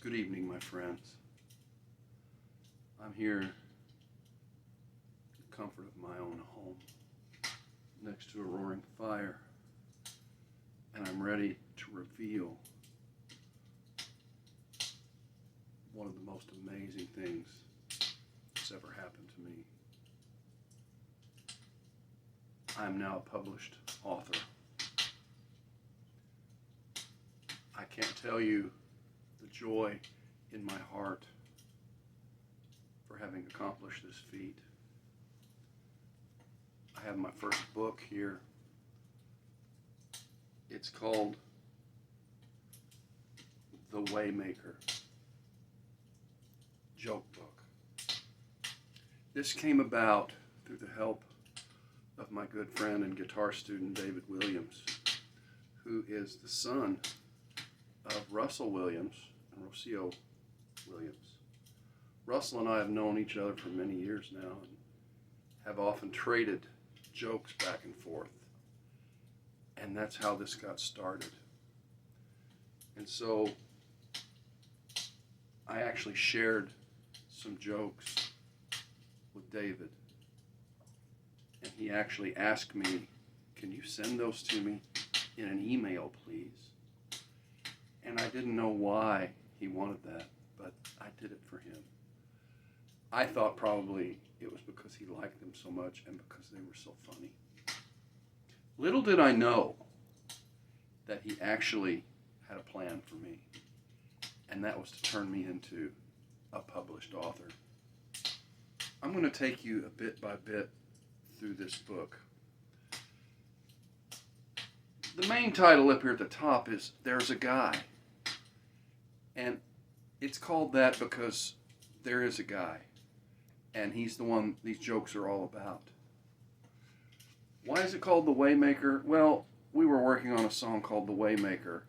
Good evening, my friends. I'm here in the comfort of my own home, next to a roaring fire, and I'm ready to reveal one of the most amazing things that's ever happened to me. I'm now a published author. I can't tell you the joy in my heart for having accomplished this feat. I have my first book here. It's called The Waymaker Joke Book. This came about through the help of my good friend and guitar student David Williams, who is the son of Russell Williams and Rocio Williams. Russell and I have known each other for many years now and have often traded jokes back and forth. And that's how this got started. And so I actually shared some jokes with David. And he actually asked me, "Can you send those to me in an email, please?" And I didn't know why he wanted that, but I did it for him. I thought probably it was because he liked them so much and because they were so funny. Little did I know that he actually had a plan for me, and that was to turn me into a published author. I'm going to take you a bit by bit through this book. The main title up here at the top is There's a Guy. And it's called that because there is a guy, and he's the one these jokes are all about. Why is it called The Waymaker? Well, we were working on a song called The Waymaker,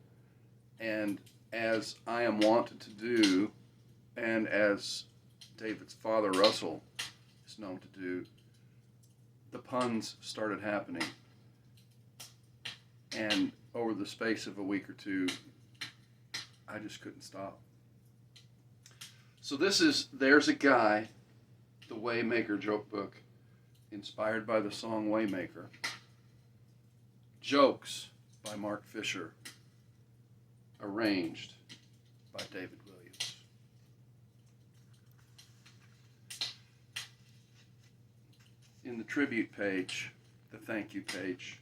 and as I am wont to do, and as David's father Russell is known to do, the puns started happening. And over the space of a week or two, I just couldn't stop. So this is There's a Guy, the Waymaker Joke Book, inspired by the song Waymaker. Jokes by Mark Fisher, arranged by David Williams. In the tribute page, the thank you page,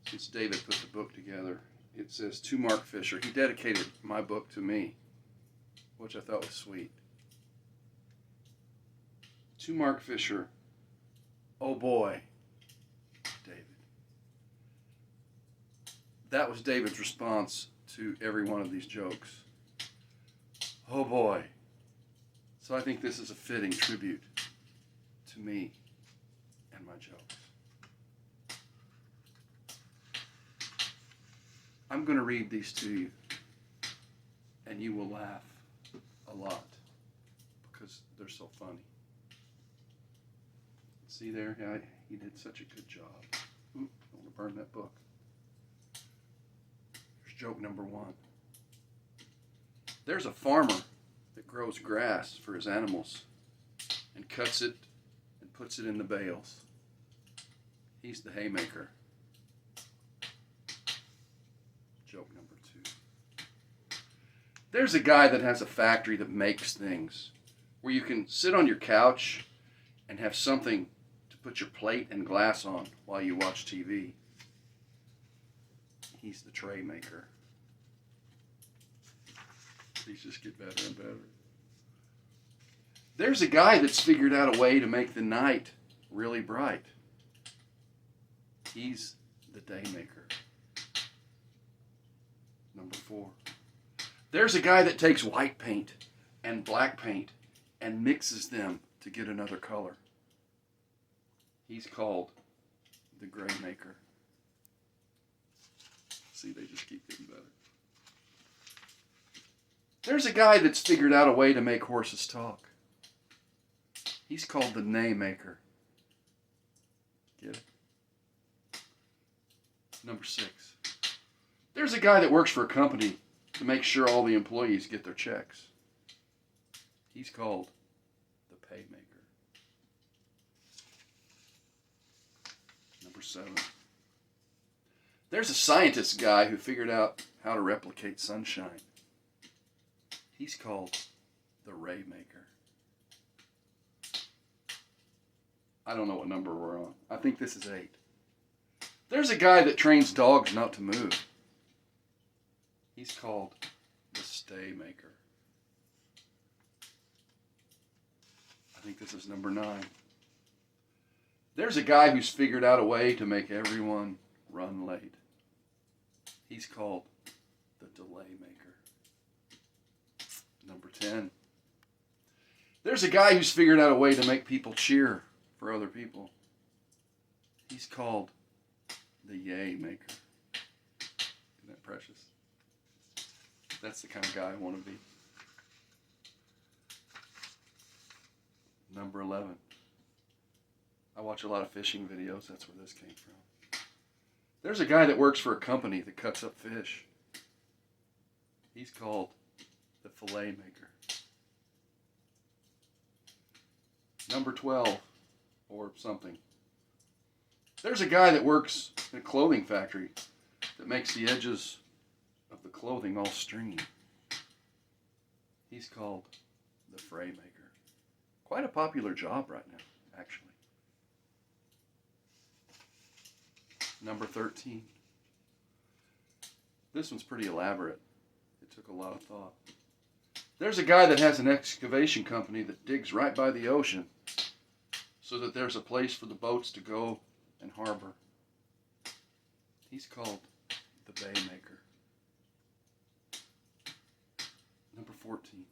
since David put the book together, it says, "To Mark Fisher." He dedicated my book to me, which I thought was sweet. "To Mark Fisher, oh boy, David." That was David's response to every one of these jokes. Oh boy. So I think this is a fitting tribute to me and my jokes. I'm going to read these to you, and you will laugh a lot because they're so funny. See there? Yeah, he did such a good job. Ooh, I want to burn that book. Here's joke number 1. There's a farmer that grows grass for his animals and cuts it and puts it in the bales. He's the haymaker. Joke number 2. There's a guy that has a factory that makes things where you can sit on your couch and have something to put your plate and glass on while you watch TV. He's the tray maker. These just get better and better. There's a guy that's figured out a way to make the night really bright. He's the day maker. Number 4. There's a guy that takes white paint and black paint and mixes them to get another color. He's called the gray maker. See, they just keep getting better. There's a guy that's figured out a way to make horses talk. He's called the neigh maker. Get it? Number 6. There's a guy that works for a company to make sure all the employees get their checks. He's called the Paymaker. Number 7. There's a scientist guy who figured out how to replicate sunshine. He's called the Waymaker. I don't know what number we're on. I think this is 8. There's a guy that trains dogs not to move. He's called the Staymaker. I think this is number 9. There's a guy who's figured out a way to make everyone run late. He's called the Delay Maker. Number 10. There's a guy who's figured out a way to make people cheer for other people. He's called the Yay Maker. Isn't that precious? That's the kind of guy I want to be. Number 11. I watch a lot of fishing videos. That's where this came from. There's a guy that works for a company that cuts up fish. He's called the Fillet Maker. Number 12, or something. There's a guy that works in a clothing factory that makes the edges of the clothing all stringy. He's called the Fray Maker. Quite a popular job right now, actually. Number 13. This one's pretty elaborate. It took a lot of thought. There's a guy that has an excavation company that digs right by the ocean so that there's a place for the boats to go and harbor. He's called the Bay Maker. Number 14.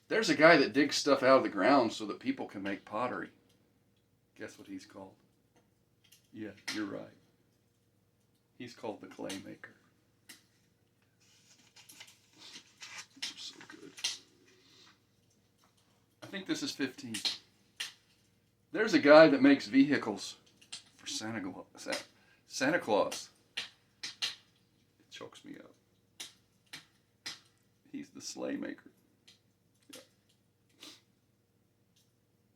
There's a guy that digs stuff out of the ground so that people can make pottery. Guess what he's called? Yeah, you're right. He's called the Clay Maker. These are so good. I think this is 15. There's a guy that makes vehicles for Santa Claus. It chokes me up. He's the Sleigh Maker. Yeah.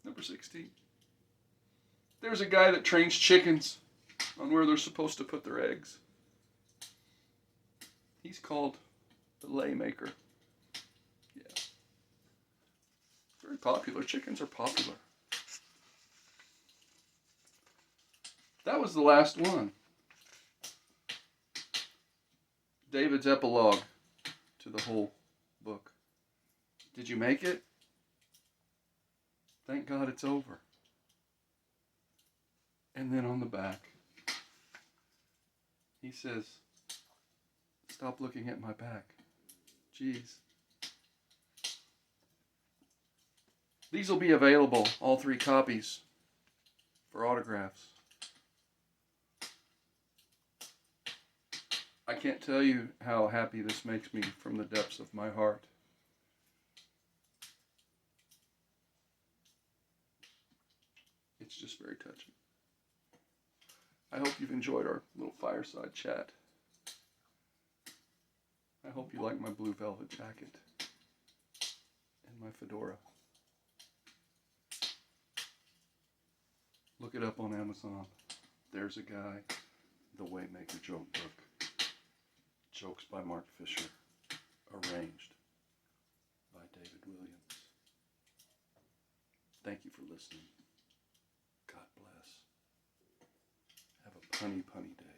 Number 16. There's a guy that trains chickens on where they're supposed to put their eggs. He's called the Lay Maker. Yeah. Very popular. Chickens are popular. That was the last one. David's epilogue to the whole book. Did you make it? Thank God it's over. And then on the back, he says, stop looking at my back. Jeez. These will be available, all 3 copies, for autographs. I can't tell you how happy this makes me from the depths of my heart. It's just very touching. I hope you've enjoyed our little fireside chat. I hope you like my blue velvet jacket and my fedora. Look it up on Amazon. There's a guy, the Waymaker Joke Book. Jokes by Mark Fisher, arranged by David Williams. Thank you for listening. God bless. Have a punny day.